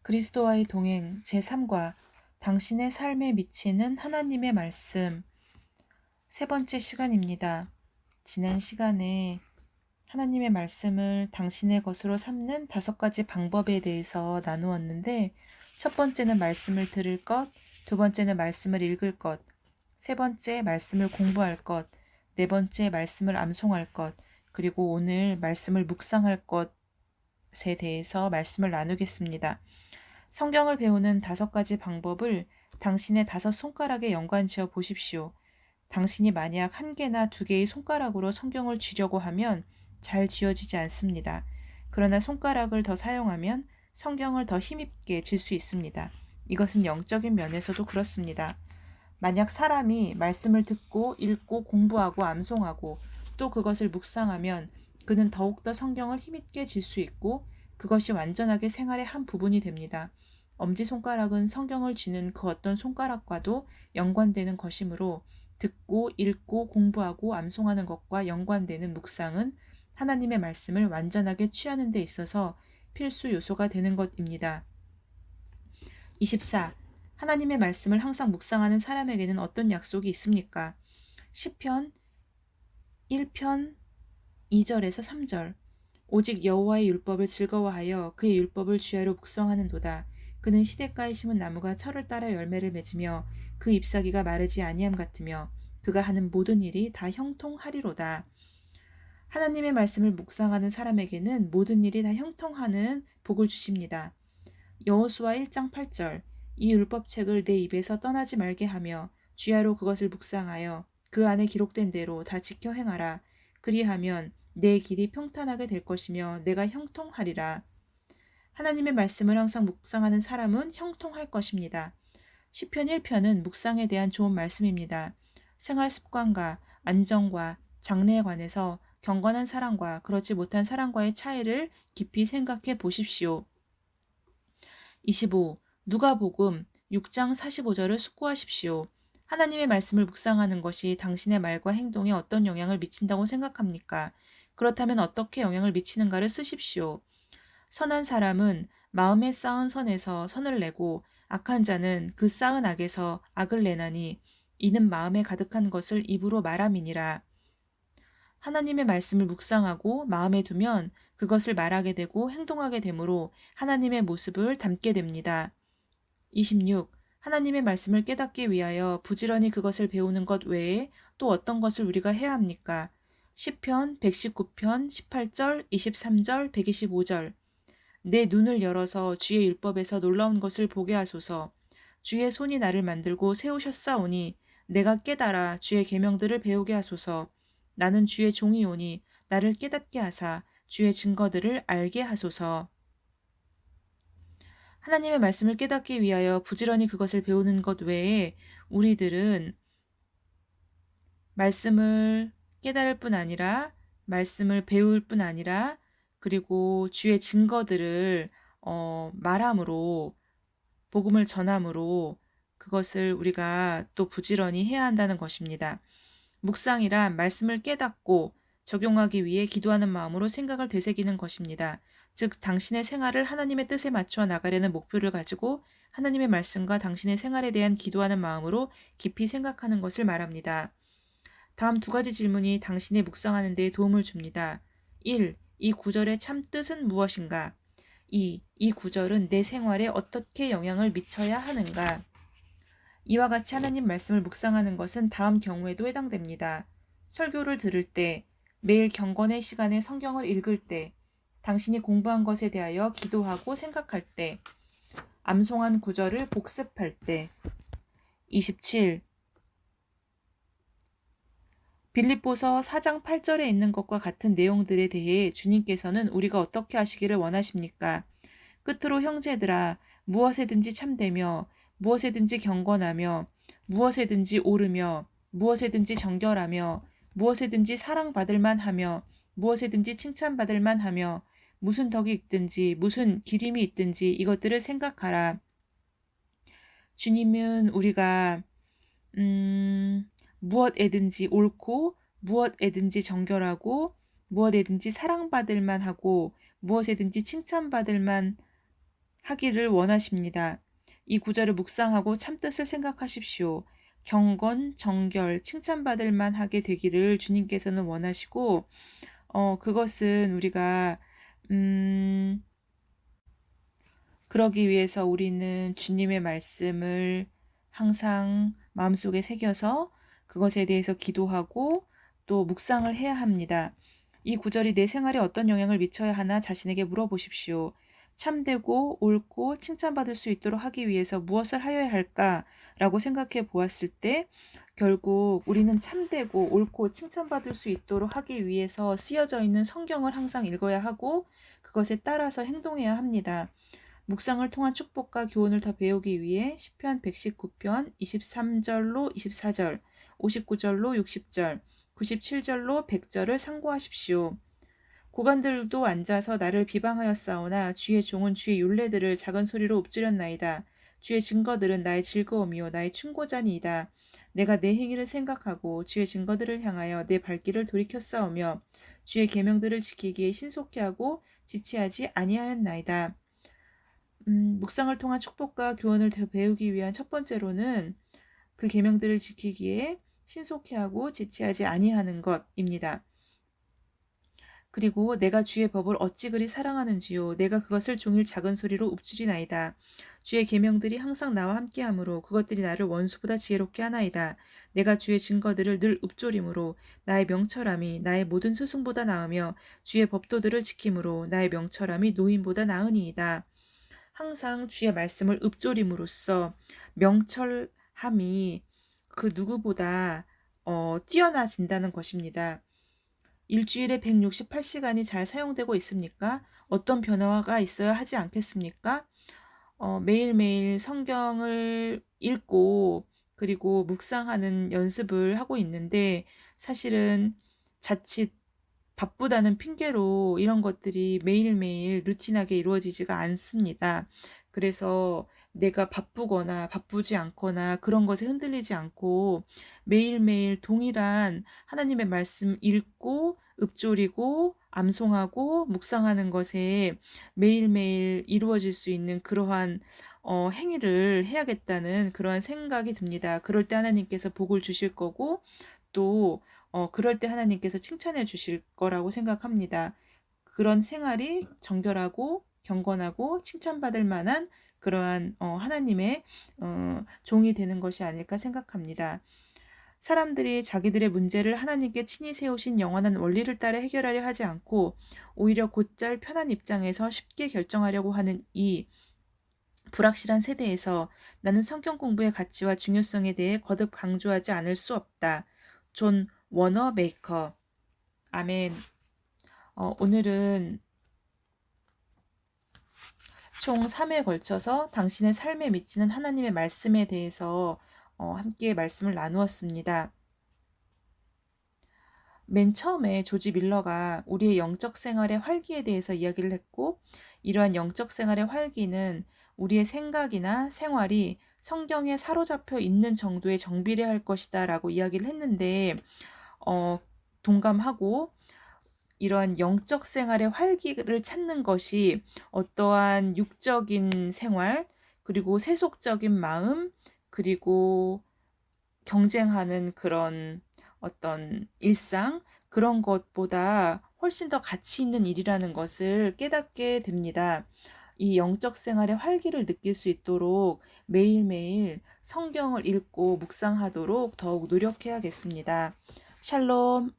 그리스도와의 동행 제3과 당신의 삶에 미치는 하나님의 말씀 세 번째 시간입니다. 지난 시간에 하나님의 말씀을 당신의 것으로 삼는 5가지 방법에 대해서 나누었는데 첫 번째는 말씀을 들을 것, 두 번째는 말씀을 읽을 것, 세 번째 말씀을 공부할 것, 네 번째 말씀을 암송할 것, 그리고 오늘 말씀을 묵상할 것에 대해서 말씀을 나누겠습니다. 성경을 배우는 5가지 방법을 당신의 5손가락에 연관지어 보십시오. 당신이 만약 1개나 2개의 손가락으로 성경을 쥐려고 하면 잘 쥐어지지 않습니다. 그러나 손가락을 더 사용하면 성경을 더 힘있게 쥘 수 있습니다. 이것은 영적인 면에서도 그렇습니다. 만약 사람이 말씀을 듣고 읽고 공부하고 암송하고 또 그것을 묵상하면 그는 더욱더 성경을 힘있게 쥘 수 있고 그것이 완전하게 생활의 한 부분이 됩니다. 엄지손가락은 성경을 쥐는 그 어떤 손가락과도 연관되는 것이므로 듣고 읽고 공부하고 암송하는 것과 연관되는 묵상은 하나님의 말씀을 완전하게 취하는 데 있어서 필수 요소가 되는 것입니다. 24. 하나님의 말씀을 항상 묵상하는 사람에게는 어떤 약속이 있습니까? 시편 1편 2절에서 3절. 오직 여호와의 율법을 즐거워하여 그의 율법을 주야로 묵상하는도다. 그는 시냇가에 심은 나무가 철을 따라 열매를 맺으며 그 잎사귀가 마르지 아니함 같으며 그가 하는 모든 일이 다 형통하리로다. 하나님의 말씀을 묵상하는 사람에게는 모든 일이 다 형통하는 복을 주십니다. 여호수아 1장 8절. 이 율법책을 내 입에서 떠나지 말게 하며 주야로 그것을 묵상하여 그 안에 기록된 대로 다 지켜 행하라. 그리하면 내 길이 평탄하게 될 것이며 내가 형통하리라. 하나님의 말씀을 항상 묵상하는 사람은 형통할 것입니다. 시편 1편은 묵상에 대한 좋은 말씀입니다. 생활 습관과 안정과 장래에 관해서 경건한 사람과 그렇지 못한 사람과의 차이를 깊이 생각해 보십시오. 25. 누가복음 6장 45절을 숙고하십시오. 하나님의 말씀을 묵상하는 것이 당신의 말과 행동에 어떤 영향을 미친다고 생각합니까? 그렇다면 어떻게 영향을 미치는가를 쓰십시오. 선한 사람은 마음에 쌓은 선에서 선을 내고 악한 자는 그 쌓은 악에서 악을 내나니 이는 마음에 가득한 것을 입으로 말함이니라. 하나님의 말씀을 묵상하고 마음에 두면 그것을 말하게 되고 행동하게 되므로 하나님의 모습을 담게 됩니다. 26. 하나님의 말씀을 깨닫기 위하여 부지런히 그것을 배우는 것 외에 또 어떤 것을 우리가 해야 합니까? 시편 119편 18절, 23절, 125절. 내 눈을 열어서 주의 율법에서 놀라운 것을 보게 하소서. 주의 손이 나를 만들고 세우셨사오니 내가 깨달아 주의 계명들을 배우게 하소서. 나는 주의 종이오니 나를 깨닫게 하사 주의 증거들을 알게 하소서. 하나님의 말씀을 깨닫기 위하여 부지런히 그것을 배우는 것 외에 우리들은 말씀을 깨달을 뿐 아니라 말씀을 배울 뿐 아니라 그리고 주의 증거들을 말함으로 복음을 전함으로 그것을 우리가 또 부지런히 해야 한다는 것입니다. 묵상이란 말씀을 깨닫고 적용하기 위해 기도하는 마음으로 생각을 되새기는 것입니다. 즉 당신의 생활을 하나님의 뜻에 맞추어 나가려는 목표를 가지고 하나님의 말씀과 당신의 생활에 대한 기도하는 마음으로 깊이 생각하는 것을 말합니다. 다음 2가지 질문이 당신의 묵상하는 데 도움을 줍니다. 1. 이 구절의 참 뜻은 무엇인가? 2. 이 구절은 내 생활에 어떻게 영향을 미쳐야 하는가? 이와 같이 하나님 말씀을 묵상하는 것은 다음 경우에도 해당됩니다. 설교를 들을 때, 매일 경건의 시간에 성경을 읽을 때, 당신이 공부한 것에 대하여 기도하고 생각할 때, 암송한 구절을 복습할 때. 27. 빌립보서 4장 8절에 있는 것과 같은 내용들에 대해 주님께서는 우리가 어떻게 하시기를 원하십니까? 끝으로 형제들아 무엇에든지 참되며 무엇에든지 경건하며 무엇에든지 옳으며 무엇에든지 정결하며 무엇에든지 사랑받을 만하며 무엇에든지 칭찬받을 만하며 무슨 덕이 있든지 무슨 기림이 있든지 이것들을 생각하라. 주님은 우리가 무엇에든지 옳고 무엇에든지 정결하고 무엇에든지 사랑받을 만하고 무엇에든지 칭찬받을 만 하기를 원하십니다. 이 구절을 묵상하고 참뜻을 생각하십시오. 경건, 정결, 칭찬받을 만하게 되기를 주님께서는 원하시고 그것은 우리가 그러기 위해서 우리는 주님의 말씀을 항상 마음속에 새겨서 그것에 대해서 기도하고 또 묵상을 해야 합니다. 이 구절이 내 생활에 어떤 영향을 미쳐야 하나 자신에게 물어보십시오. 참되고 옳고 칭찬받을 수 있도록 하기 위해서 무엇을 하여야 할까라고 생각해 보았을 때 결국 우리는 참되고 옳고 칭찬받을 수 있도록 하기 위해서 쓰여져 있는 성경을 항상 읽어야 하고 그것에 따라서 행동해야 합니다. 묵상을 통한 축복과 교훈을 더 배우기 위해 시편 119편 23절로 24절, 59절로 60절, 97절로 100절을 상고하십시오. 고관들도 앉아서 나를 비방하였사오나 주의 종은 주의 율례들을 작은 소리로 읊조렸나이다. 주의 증거들은 나의 즐거움이요 나의 충고자니이다. 내가 내 행위를 생각하고 주의 증거들을 향하여 내 발길을 돌이켰사오며 주의 계명들을 지키기에 신속히 하고 지체하지 아니하였나이다. 묵상을 통한 축복과 교훈을 더 배우기 위한 첫 번째로는 그 계명들을 지키기에 신속히 하고 지체하지 아니하는 것입니다. 그리고 내가 주의 법을 어찌 그리 사랑하는지요. 내가 그것을 종일 작은 소리로 읊조리나이다. 주의 계명들이 항상 나와 함께하므로 그것들이 나를 원수보다 지혜롭게 하나이다. 내가 주의 증거들을 늘 읊조림으로 나의 명철함이 나의 모든 스승보다 나으며 주의 법도들을 지킴으로 나의 명철함이 노인보다 나으니이다. 항상 주의 말씀을 읊조림으로써 명철함이 그 누구보다 뛰어나진다는 것입니다. 일주일에 168시간이 잘 사용되고 있습니까? 어떤 변화가 있어야 하지 않겠습니까? 매일매일 성경을 읽고 그리고 묵상하는 연습을 하고 있는데 사실은 자칫 바쁘다는 핑계로 이런 것들이 매일매일 루틴하게 이루어지지가 않습니다. 그래서 내가 바쁘거나 바쁘지 않거나 그런 것에 흔들리지 않고 매일매일 동일한 하나님의 말씀 읽고 읊조리고 암송하고 묵상하는 것에 매일매일 이루어질 수 있는 그러한 행위를 해야겠다는 그러한 생각이 듭니다. 그럴 때 하나님께서 복을 주실 거고 또 그럴 때 하나님께서 칭찬해 주실 거라고 생각합니다. 그런 생활이 정결하고 경건하고 칭찬받을 만한 그러한 하나님의 종이 되는 것이 아닐까 생각합니다. 사람들이 자기들의 문제를 하나님께 친히 세우신 영원한 원리를 따라 해결하려 하지 않고 오히려 곧잘 편한 입장에서 쉽게 결정하려고 하는 이 불확실한 세대에서 나는 성경 공부의 가치와 중요성에 대해 거듭 강조하지 않을 수 없다. 존 워너 메이커. 아멘. 오늘은 총 3회에 걸쳐서 당신의 삶에 미치는 하나님의 말씀에 대해서 함께 말씀을 나누었습니다. 맨 처음에 조지 밀러가 우리의 영적 생활의 활기에 대해서 이야기를 했고 이러한 영적 생활의 활기는 우리의 생각이나 생활이 성경에 사로잡혀 있는 정도의 정비례 할 것이다 라고 이야기를 했는데 동감하고 이러한 영적 생활의 활기를 찾는 것이 어떠한 육적인 생활 그리고 세속적인 마음 그리고 경쟁하는 그런 어떤 일상 그런 것보다 훨씬 더 가치 있는 일이라는 것을 깨닫게 됩니다. 이 영적 생활의 활기를 느낄 수 있도록 매일매일 성경을 읽고 묵상하도록 더욱 노력해야겠습니다. 샬롬.